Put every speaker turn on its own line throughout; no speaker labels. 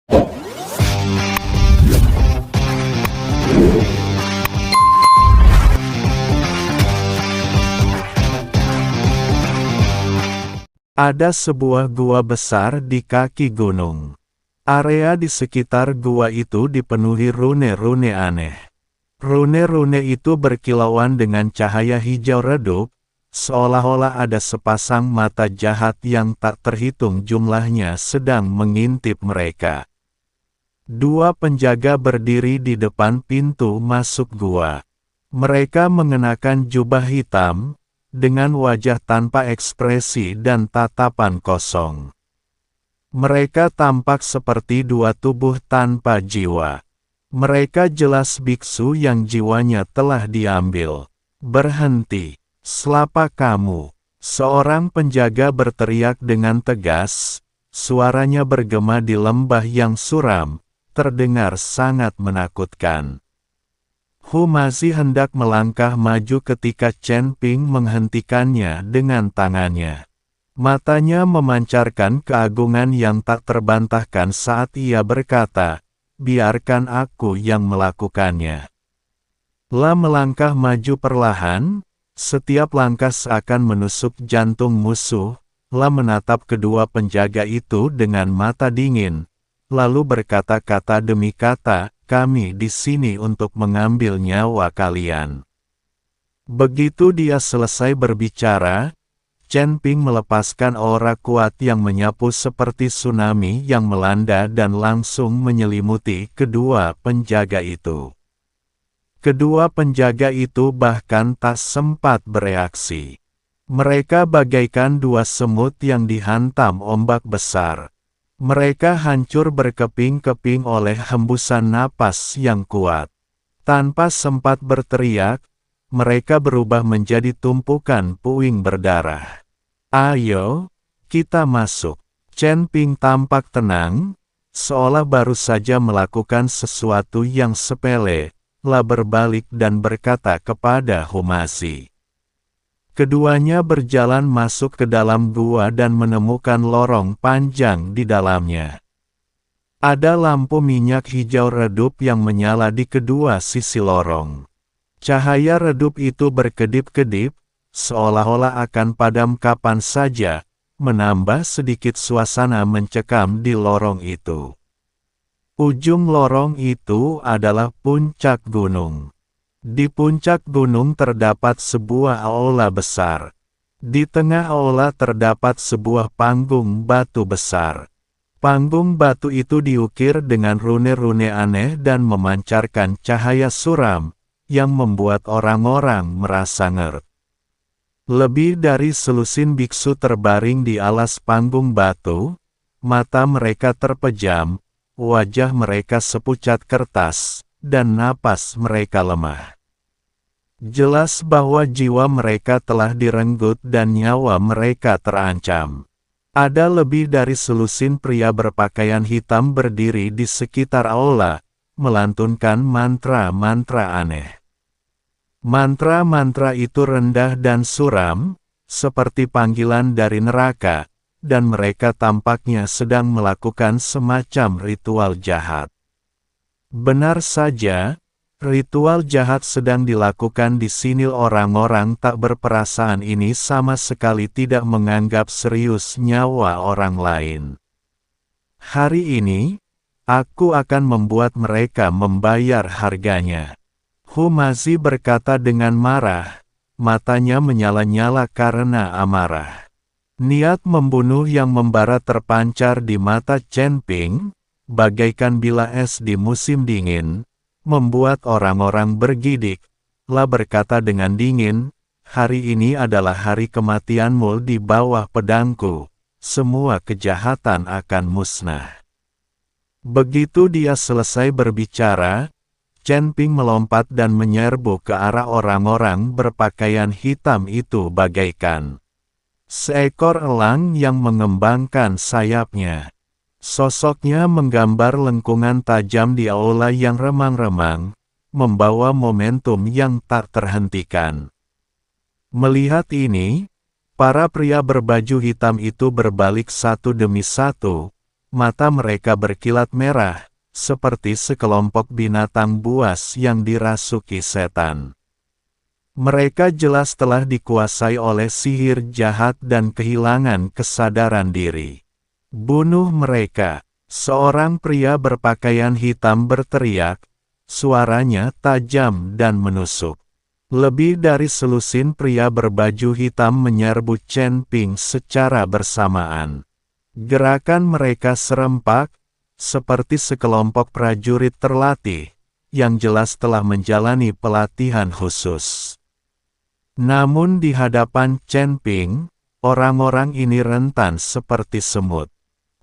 Ada sebuah gua besar di kaki gunung. Area di sekitar gua itu dipenuhi rune-rune aneh. Rune-rune itu berkilauan dengan cahaya hijau redup, seolah-olah ada sepasang mata jahat yang tak terhitung jumlahnya sedang mengintip mereka. Dua penjaga berdiri di depan pintu masuk gua. Mereka mengenakan jubah hitam, dengan wajah tanpa ekspresi dan tatapan kosong. Mereka tampak seperti dua tubuh tanpa jiwa. Mereka jelas biksu yang jiwanya telah diambil. Berhenti, selapa kamu. Seorang penjaga berteriak dengan tegas, suaranya bergema di lembah yang suram, terdengar sangat menakutkan. Humazi hendak melangkah maju ketika Chen Ping menghentikannya dengan tangannya. Matanya memancarkan keagungan yang tak terbantahkan saat ia berkata, "Biarkan aku yang melakukannya." La melangkah maju perlahan, setiap langkah seakan menusuk jantung musuh. La menatap kedua penjaga itu dengan mata dingin, lalu berkata-kata demi kata, "Kami di sini untuk mengambil nyawa kalian." Begitu dia selesai berbicara, Chen Ping melepaskan aura kuat yang menyapu seperti tsunami yang melanda dan langsung menyelimuti kedua penjaga itu. Kedua penjaga itu bahkan tak sempat bereaksi. Mereka bagaikan dua semut yang dihantam ombak besar. Mereka hancur berkeping-keping oleh hembusan napas yang kuat. Tanpa sempat berteriak, mereka berubah menjadi tumpukan puing berdarah. "Ayo, kita masuk." Chen Ping tampak tenang, seolah baru saja melakukan sesuatu yang sepele. La berbalik dan berkata kepada Humazi. Keduanya berjalan masuk ke dalam gua dan menemukan lorong panjang di dalamnya. Ada lampu minyak hijau redup yang menyala di kedua sisi lorong. Cahaya redup itu berkedip-kedip, seolah-olah akan padam kapan saja, menambah sedikit suasana mencekam di lorong itu. Ujung lorong itu adalah puncak gunung. Di puncak gunung terdapat sebuah aula besar. Di tengah aula terdapat sebuah panggung batu besar. Panggung batu itu diukir dengan rune-rune aneh dan memancarkan cahaya suram, yang membuat orang-orang merasa ngert. Lebih dari selusin biksu terbaring di alas panggung batu, mata mereka terpejam, wajah mereka sepucat kertas, dan napas mereka lemah. Jelas bahwa jiwa mereka telah direnggut dan nyawa mereka terancam. Ada lebih dari selusin pria berpakaian hitam berdiri di sekitar aula, melantunkan mantra-mantra aneh. Mantra-mantra itu rendah dan suram, seperti panggilan dari neraka, dan mereka tampaknya sedang melakukan semacam ritual jahat. Benar saja, ritual jahat sedang dilakukan di sini. Orang-orang tak berperasaan ini sama sekali tidak menganggap serius nyawa orang lain. Hari ini, aku akan membuat mereka membayar harganya. Humazi berkata dengan marah, matanya menyala-nyala karena amarah. Niat membunuh yang membara terpancar di mata Chen Ping, bagaikan bila es di musim dingin, membuat orang-orang bergidik. La berkata dengan dingin, "Hari ini adalah hari kematianmu di bawah pedangku. Semua kejahatan akan musnah." Begitu dia selesai berbicara, Chen Ping melompat dan menyerbu ke arah orang-orang berpakaian hitam itu bagaikan seekor elang yang mengembangkan sayapnya. Sosoknya menggambar lengkungan tajam di aula yang remang-remang, membawa momentum yang tak terhentikan. Melihat ini, para pria berbaju hitam itu berbalik satu demi satu, mata mereka berkilat merah, seperti sekelompok binatang buas yang dirasuki setan. Mereka jelas telah dikuasai oleh sihir jahat dan kehilangan kesadaran diri. Bunuh mereka! Seorang pria berpakaian hitam berteriak, suaranya tajam dan menusuk. Lebih dari selusin pria berbaju hitam menyerbu Chen Ping secara bersamaan. Gerakan mereka serempak, seperti sekelompok prajurit terlatih, yang jelas telah menjalani pelatihan khusus. Namun di hadapan Chen Ping, orang-orang ini rentan seperti semut.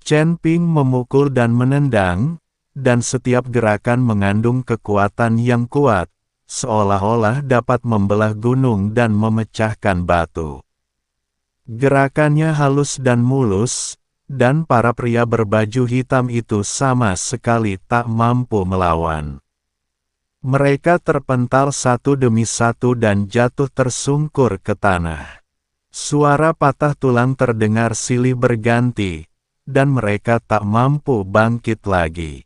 Chen Ping memukul dan menendang, dan setiap gerakan mengandung kekuatan yang kuat, seolah-olah dapat membelah gunung dan memecahkan batu. Gerakannya halus dan mulus, dan para pria berbaju hitam itu sama sekali tak mampu melawan. Mereka terpental satu demi satu dan jatuh tersungkur ke tanah. Suara patah tulang terdengar silih berganti, dan mereka tak mampu bangkit lagi.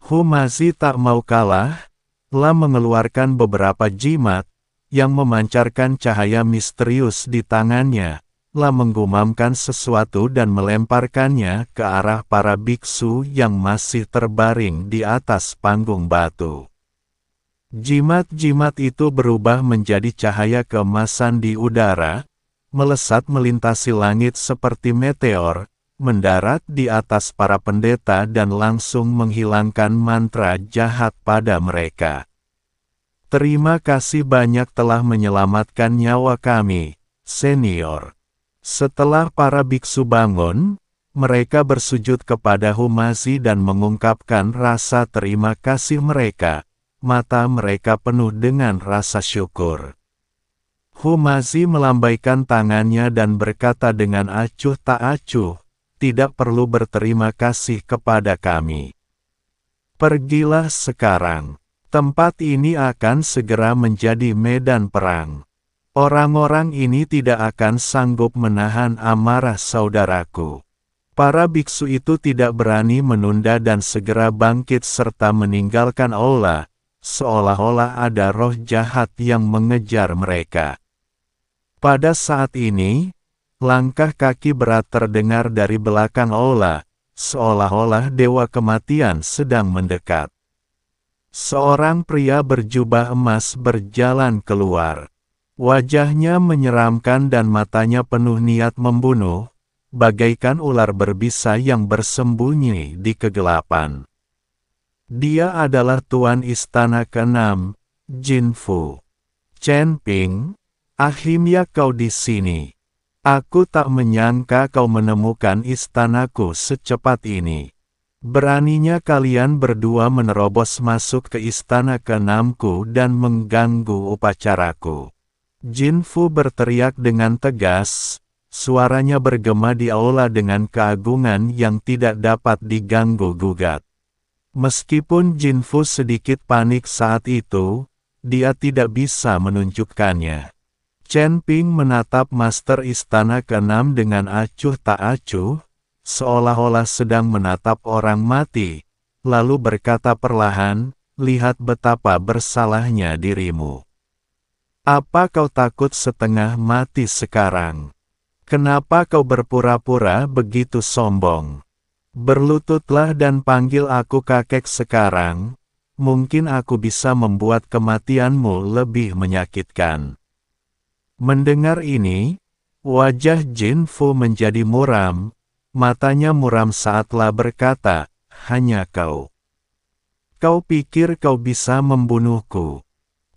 Humazi tak mau kalah, telah mengeluarkan beberapa jimat, yang memancarkan cahaya misterius di tangannya, telah menggumamkan sesuatu dan melemparkannya ke arah para biksu yang masih terbaring di atas panggung batu. Jimat-jimat itu berubah menjadi cahaya keemasan di udara, melesat melintasi langit seperti meteor, mendarat di atas para pendeta dan langsung menghilangkan mantra jahat pada mereka. Terima kasih banyak telah menyelamatkan nyawa kami, senior. Setelah para biksu bangun, mereka bersujud kepada Humazi dan mengungkapkan rasa terima kasih mereka. Mata mereka penuh dengan rasa syukur. Humazi melambaikan tangannya dan berkata dengan acuh tak acuh, tidak perlu berterima kasih kepada kami. Pergilah sekarang. Tempat ini akan segera menjadi medan perang. Orang-orang ini tidak akan sanggup menahan amarah saudaraku. Para biksu itu tidak berani menunda dan segera bangkit serta meninggalkan aula, seolah-olah ada roh jahat yang mengejar mereka. Pada saat ini, langkah kaki berat terdengar dari belakang aula, seolah-olah dewa kematian sedang mendekat. Seorang pria berjubah emas berjalan keluar. Wajahnya menyeramkan dan matanya penuh niat membunuh, bagaikan ular berbisa yang bersembunyi di kegelapan. Dia adalah Tuan Istana ke-6, Jin Fu. Chen Ping, akhirnya kau di sini. Aku tak menyangka kau menemukan istanaku secepat ini. Beraninya kalian berdua menerobos masuk ke istana ke-6ku dan mengganggu upacaraku. Jin Fu berteriak dengan tegas, suaranya bergema di aula dengan keagungan yang tidak dapat diganggu-gugat. Meskipun Jin Fu sedikit panik saat itu, dia tidak bisa menunjukkannya. Chen Ping menatap Master Istana ke-6 dengan acuh tak acuh, seolah-olah sedang menatap orang mati, lalu berkata perlahan, lihat betapa bersalahnya dirimu. Apa kau takut setengah mati sekarang? Kenapa kau berpura-pura begitu sombong? Berlututlah dan panggil aku kakek sekarang, mungkin aku bisa membuat kematianmu lebih menyakitkan. Mendengar ini, wajah Jin Fu menjadi muram, matanya muram saatlah berkata, hanya kau. Kau pikir kau bisa membunuhku?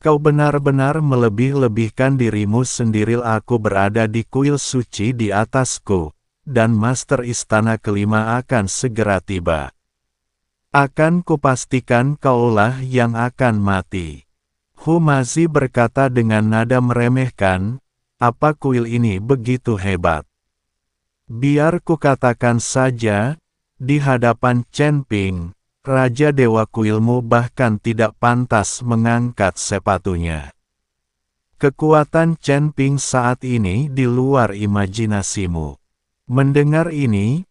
Kau benar-benar melebih-lebihkan dirimu sendiri. Aku berada di kuil suci di atasku, dan Master Istana ke-5 akan segera tiba. Akan kupastikan kaulah yang akan mati. Humazi berkata dengan nada meremehkan, apa kuil ini begitu hebat? Biar kukatakan saja, di hadapan Chen Ping, Raja Dewa kuilmu bahkan tidak pantas mengangkat sepatunya. Kekuatan Chen Ping saat ini di luar imajinasimu. Mendengar ini,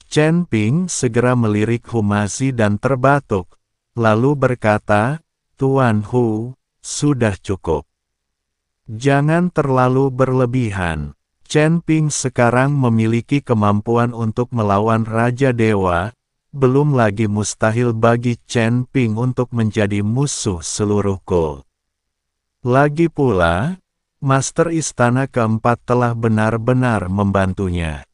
Chen Ping segera melirik Humazi dan terbatuk, lalu berkata, "Tuan Hu, sudah cukup. Jangan terlalu berlebihan. Chen Ping sekarang memiliki kemampuan untuk melawan Raja Dewa, belum lagi mustahil bagi Chen Ping untuk menjadi musuh seluruh Kul. Lagi pula, Master Istana Keempat telah benar-benar membantunya.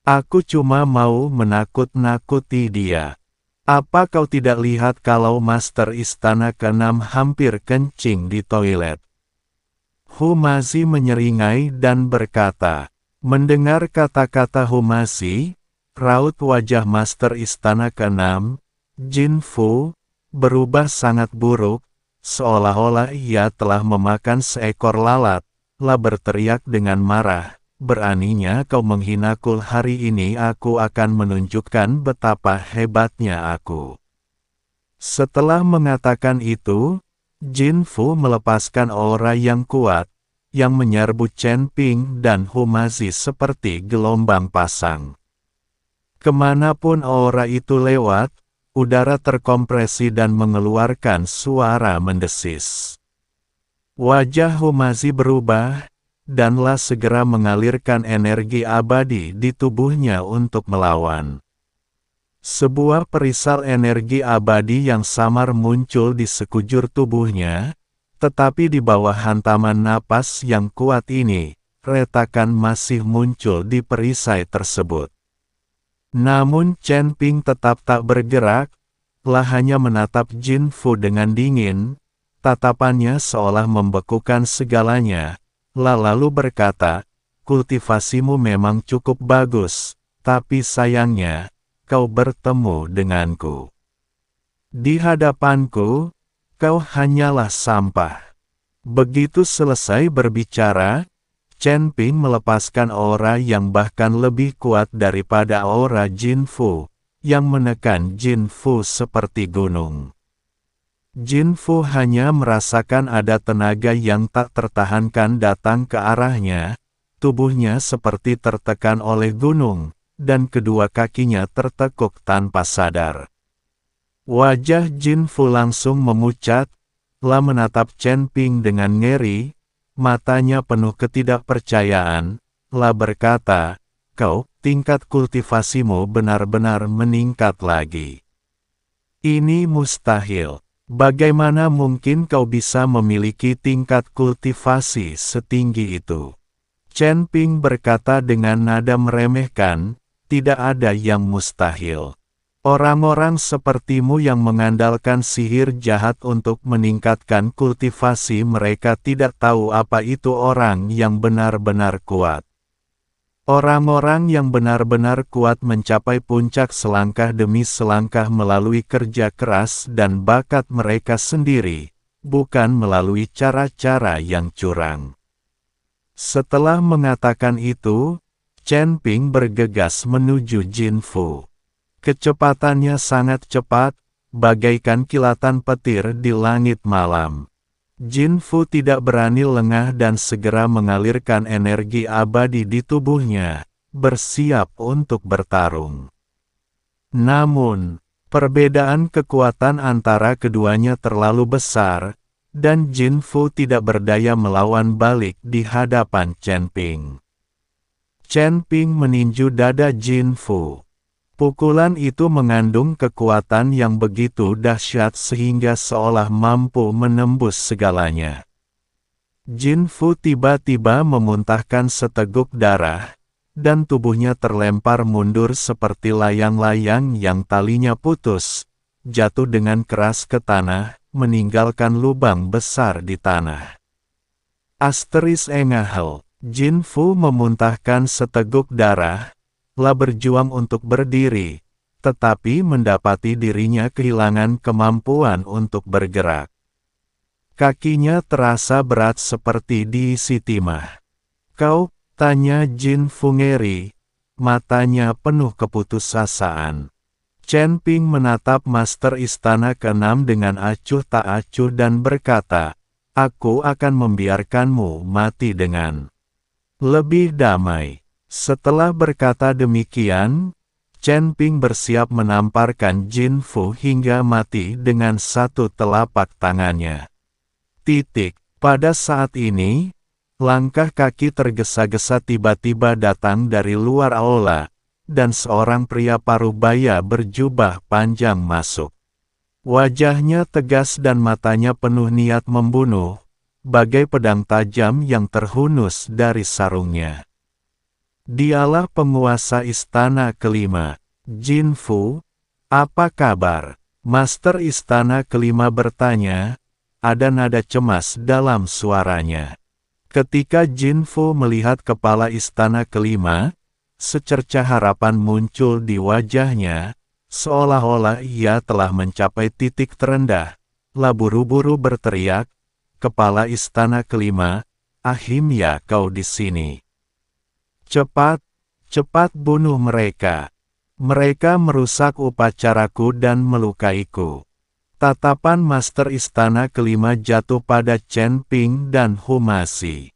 Aku cuma mau menakut-nakuti dia. Apa kau tidak lihat kalau Master Istana Keenam hampir kencing di toilet?" Humazi menyeringai dan berkata. Mendengar kata-kata Humazi, raut wajah Master Istana Keenam, Jin Fu, berubah sangat buruk, seolah-olah ia telah memakan seekor lalat, berteriak dengan marah. "Beraninya kau menghinaku, hari ini aku akan menunjukkan betapa hebatnya aku." Setelah mengatakan itu, Jin Fu melepaskan aura yang kuat, yang menyerbu Chen Ping dan Humazi seperti gelombang pasang. Kemanapun aura itu lewat, udara terkompresi dan mengeluarkan suara mendesis. Wajah Humazi berubah, dan segera mengalirkan energi abadi di tubuhnya untuk melawan. Sebuah perisal energi abadi yang samar muncul di sekujur tubuhnya, tetapi di bawah hantaman napas yang kuat ini, retakan masih muncul di perisai tersebut. Namun Chen Ping tetap tak bergerak, hanya menatap Jin Fu dengan dingin, tatapannya seolah membekukan segalanya. Lalu berkata, "Kultivasimu memang cukup bagus, tapi sayangnya, kau bertemu denganku. Di hadapanku, kau hanyalah sampah." Begitu selesai berbicara, Chen Ping melepaskan aura yang bahkan lebih kuat daripada aura Jin Fu, yang menekan Jin Fu seperti gunung. Jin Fu hanya merasakan ada tenaga yang tak tertahankan datang ke arahnya, tubuhnya seperti tertekan oleh gunung, dan kedua kakinya tertekuk tanpa sadar. Wajah Jin Fu langsung memucat, menatap Chen Ping dengan ngeri, matanya penuh ketidakpercayaan, berkata, "Kau, tingkat kultivasimu benar-benar meningkat lagi. Ini mustahil. Bagaimana mungkin kau bisa memiliki tingkat kultivasi setinggi itu?" Chen Ping berkata dengan nada meremehkan, "Tidak ada yang mustahil. Orang-orang sepertimu yang mengandalkan sihir jahat untuk meningkatkan kultivasi mereka tidak tahu apa itu orang yang benar-benar kuat. Orang-orang yang benar-benar kuat mencapai puncak selangkah demi selangkah melalui kerja keras dan bakat mereka sendiri, bukan melalui cara-cara yang curang." Setelah mengatakan itu, Chen Ping bergegas menuju Jin Fu. Kecepatannya sangat cepat, bagaikan kilatan petir di langit malam. Jin Fu tidak berani lengah dan segera mengalirkan energi abadi di tubuhnya, bersiap untuk bertarung. Namun, perbedaan kekuatan antara keduanya terlalu besar, dan Jin Fu tidak berdaya melawan balik di hadapan Chen Ping. Chen Ping meninju dada Jin Fu. Pukulan itu mengandung kekuatan yang begitu dahsyat sehingga seolah mampu menembus segalanya. Jin Fu tiba-tiba memuntahkan seteguk darah, dan tubuhnya terlempar mundur seperti layang-layang yang talinya putus, jatuh dengan keras ke tanah, meninggalkan lubang besar di tanah. Engahel, Jin Fu memuntahkan seteguk darah, berjuang untuk berdiri, tetapi mendapati dirinya kehilangan kemampuan untuk bergerak. Kakinya terasa berat seperti diisi timah. "Kau?" tanya Jin Fu ngeri, matanya penuh keputusasaan. Chen Ping menatap Master Istana Keenam dengan acuh tak acuh dan berkata, "Aku akan membiarkanmu mati dengan lebih damai." Setelah berkata demikian, Chen Ping bersiap menamparkan Jin Fu hingga mati dengan satu telapak tangannya. Pada saat ini, langkah kaki tergesa-gesa tiba-tiba datang dari luar aula, dan seorang pria parubaya berjubah panjang masuk. Wajahnya tegas dan matanya penuh niat membunuh, bagai pedang tajam yang terhunus dari sarungnya. Dialah penguasa istana kelima, Jin Fu. Apa kabar? Master istana kelima bertanya, ada nada cemas dalam suaranya. Ketika Jin Fu melihat kepala istana kelima, secercah harapan muncul di wajahnya, seolah-olah ia telah mencapai titik terendah. Buru-buru berteriak, kepala istana kelima, akhirnya kau di sini. Cepat, cepat bunuh mereka. Mereka merusak upacaraku dan melukaiku. Tatapan Master Istana kelima jatuh pada Chen Ping dan Humasi.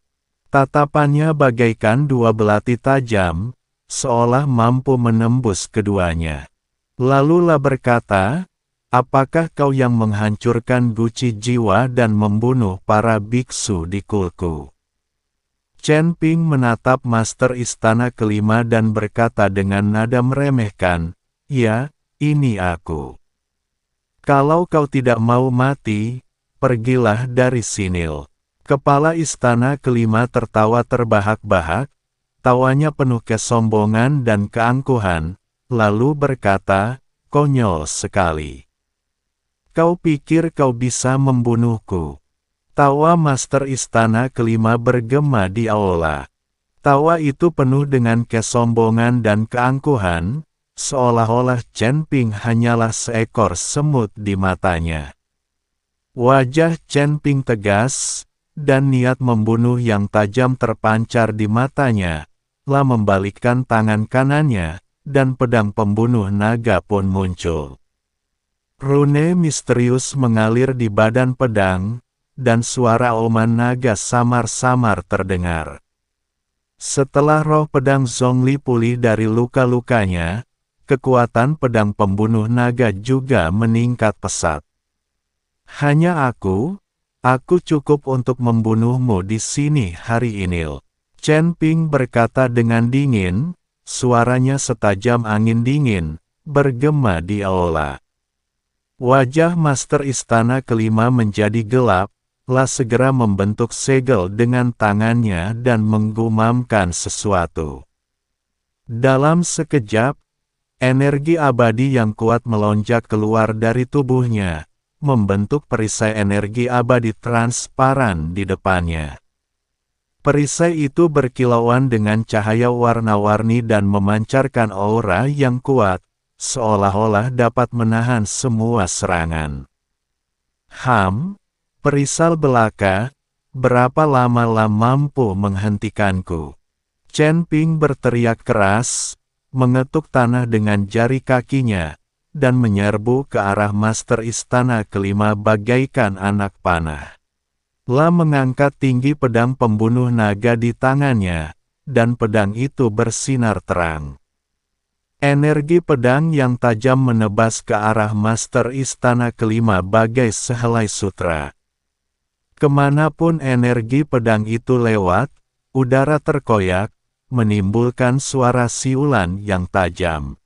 Tatapannya bagaikan dua belati tajam, seolah mampu menembus keduanya. Lalu berkata, apakah kau yang menghancurkan guci jiwa dan membunuh para biksu di kulku? Chen Ping menatap Master Istana kelima dan berkata dengan nada meremehkan, ya, ini aku. Kalau kau tidak mau mati, pergilah dari sini. Kepala istana kelima tertawa terbahak-bahak, tawanya penuh kesombongan dan keangkuhan, lalu berkata, konyol sekali. Kau pikir kau bisa membunuhku? Tawa Master Istana kelima bergema di aula. Tawa itu penuh dengan kesombongan dan keangkuhan, seolah-olah Chen Ping hanyalah seekor semut di matanya. Wajah Chen Ping tegas, dan niat membunuh yang tajam terpancar di matanya, membalikkan tangan kanannya, dan pedang pembunuh naga pun muncul. Rune misterius mengalir di badan pedang, dan suara auman naga samar-samar terdengar. Setelah roh pedang Zhongli pulih dari luka-lukanya, kekuatan pedang pembunuh naga juga meningkat pesat. Hanya aku cukup untuk membunuhmu di sini hari ini. Chen Ping berkata dengan dingin, suaranya setajam angin dingin, bergema di aula. Wajah Master Istana kelima menjadi gelap, segera membentuk segel dengan tangannya dan menggumamkan sesuatu. Dalam sekejap, energi abadi yang kuat melonjak keluar dari tubuhnya, membentuk perisai energi abadi transparan di depannya. Perisai itu berkilauan dengan cahaya warna-warni dan memancarkan aura yang kuat, seolah-olah dapat menahan semua serangan. Perisal belaka, berapa lama mampu menghentikanku? Chen Ping berteriak keras, mengetuk tanah dengan jari kakinya, dan menyerbu ke arah Master Istana kelima bagaikan anak panah. Mengangkat tinggi pedang pembunuh naga di tangannya, dan pedang itu bersinar terang. Energi pedang yang tajam menebas ke arah Master Istana kelima bagai sehelai sutra. Kemanapun energi pedang itu lewat, udara terkoyak, menimbulkan suara siulan yang tajam.